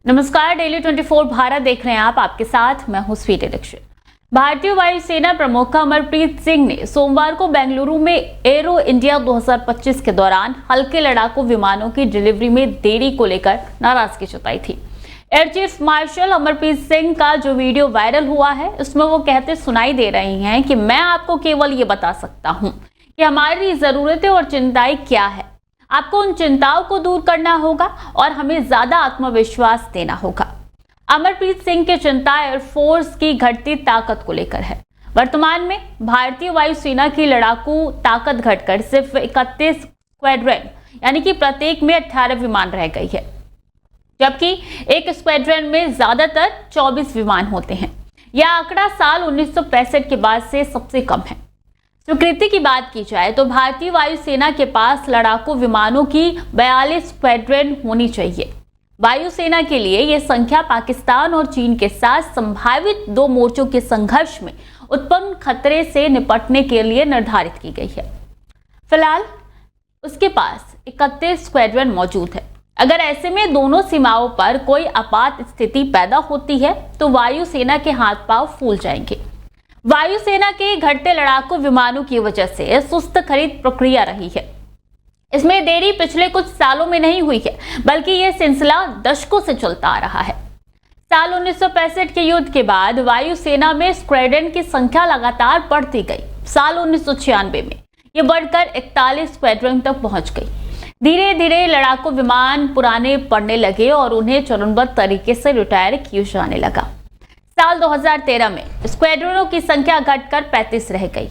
नमस्कार, डेली 24 भारत देख रहे हैं आप। आपके साथ मैं हूं स्वीटी दीक्षित। भारतीय वायुसेना प्रमुख अमरप्रीत सिंह ने सोमवार को बेंगलुरु में एरो इंडिया 2025 के दौरान हल्के लड़ाकू विमानों की डिलीवरी में देरी को लेकर नाराजगी जताई थी। Air chief marshal Amarpreet Singh का जो वीडियो वायरल हुआ है, उसमें वो कहते सुनाई दे रही हैं कि मैं आपको केवल ये बता सकता हूं कि हमारी जरूरतें और चिंताएं क्या है। आपको उन चिंताओं को दूर करना होगा और हमें ज्यादा आत्मविश्वास देना होगा। अमरप्रीत सिंह की चिंता एयरफोर्स की घटती ताकत को लेकर है। वर्तमान में भारतीय वायुसेना की लड़ाकू ताकत घटकर सिर्फ 31 स्क्वाड्रन यानी कि प्रत्येक में 18 विमान रह गई है, जबकि एक स्क्वाड्रन में ज्यादातर 24 विमान होते हैं। यह आंकड़ा साल 1965 के बाद से सबसे कम है। स्वीकृति की बात की जाए तो भारतीय वायुसेना के पास लड़ाकू विमानों की 42 स्क्वाड्रन होनी चाहिए। वायुसेना के लिए यह संख्या पाकिस्तान और चीन के साथ संभावित दो मोर्चों के संघर्ष में उत्पन्न खतरे से निपटने के लिए निर्धारित की गई है। फिलहाल उसके पास 31 स्क्वाड्रन मौजूद है। अगर ऐसे में दोनों सीमाओं पर कोई आपात स्थिति पैदा होती है तो वायुसेना के हाथ पांव फूल जाएंगे। वायुसेना के घटते लड़ाकू विमानों की वजह से सुस्त खरीद प्रक्रिया रही है। इसमें देरी पिछले कुछ सालों में नहीं हुई है, बल्कि यह सिलसिला दशकों से चलता आ रहा है। साल 1965 के युद्ध के बाद वायुसेना में स्क्वाड्रन की संख्या लगातार बढ़ती गई। साल 1996 में यह बढ़कर 41 स्क्वाड्रन तक पहुंच गई। धीरे धीरे लड़ाकू विमान पुराने पड़ने लगे और उन्हें चरणबद्ध तरीके से रिटायर किया जाने लगा। साल 2013 में स्क्वाड्रनों की संख्या घटकर 35 रह गई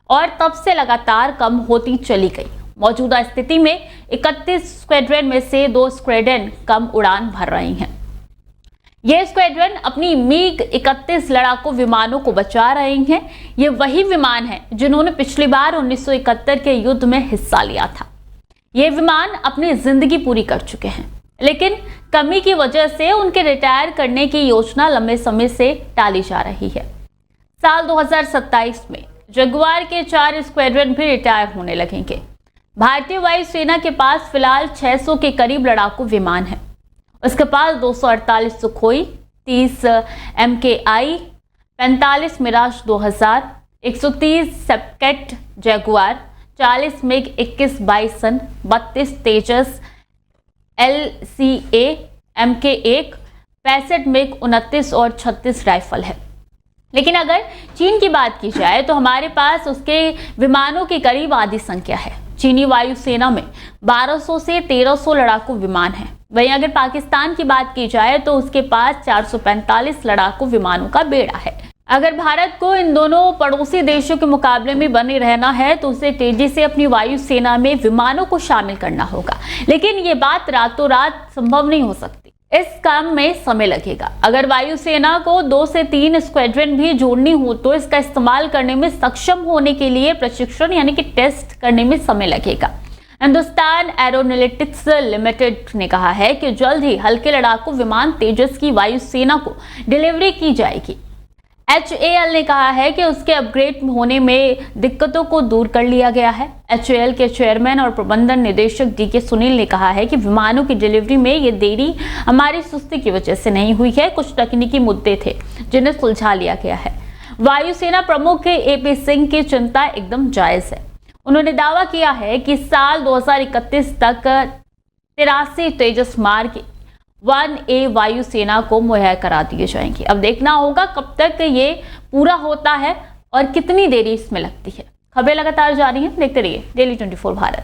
और तब से लगातार कम होती चली गई। मौजूदा स्थिति में 31 स्क्वाड्रन में से 2 स्क्वाड्रन कम उड़ान भर रही हैं। ये स्क्वाड्रन अपनी मिग 31 लड़ाकू विमानों को बचा रही हैं। ये वही विमान हैं जिन्होंने पिछली बार 1971 के युद्ध में हिस्सा लिया था। ये विमान अपनी जिंदगी पूरी कर चुके हैं, लेकिन कमी की वजह से उनके रिटायर करने की योजना लंबे समय से टाली जा रही है। साल 2027 में जगुआर के 4 स्क्वाड्रन भी रिटायर होने लगेंगे। भारतीय वायुसेना के पास फिलहाल 600 के करीब लड़ाकू विमान हैं। उसके पास 248 Sukhoi, 30 MKI, 45 Mirage 2000, 130 SEPECAT Jaguar, 40 MiG 21 Bison, 32 Tejas LCA MK1, 65 MiG 29 और 36 राइफल है। लेकिन अगर चीन की बात की जाए तो हमारे पास उसके विमानों की करीब आधी संख्या है। चीनी वायुसेना में 1200 से 1300 लड़ाकू विमान हैं। वहीं अगर पाकिस्तान की बात की जाए तो उसके पास 445 लड़ाकू विमानों का बेड़ा है। अगर भारत को इन दोनों पड़ोसी देशों के मुकाबले में बने रहना है तो उसे तेजी से अपनी वायुसेना में विमानों को शामिल करना होगा, लेकिन ये बात रातों रात संभव नहीं हो सकती। इस काम में समय लगेगा। अगर वायुसेना को 2 से 3 स्क्वाड्रन भी जोड़नी हो तो इसका इस्तेमाल करने में सक्षम होने के लिए प्रशिक्षण यानी कि टेस्ट करने में समय लगेगा। हिंदुस्तान एरोनॉटिक्स लिमिटेड ने कहा है कि जल्द ही हल्के लड़ाकू विमान तेजस की वायुसेना को डिलीवरी की जाएगी। HAL ने कहा है कि उसके अपग्रेड होने में दिक्कतों को दूर कर लिया गया है। HAL के चेयरमैन और प्रबंधन निदेशक DK सुनील ने कहा है कि विमानों की डिलीवरी में ये देरी हमारी सुस्ती की वजह से नहीं हुई है। कुछ तकनीकी मुद्दे थे जिन्हें सुलझा लिया गया है। वायुसेना प्रमुख AP सिंह की चिंता एकदम जायज है। उन्होंने दावा किया है कि साल 2031 तक 83 तेजस मार्क 1A वायुसेना को मुहैया करा दिए जाएंगे। अब देखना होगा कब तक ये पूरा होता है और कितनी देरी इसमें लगती है। खबरें लगातार जारी हैं, देखते रहिए डेली 24 भारत।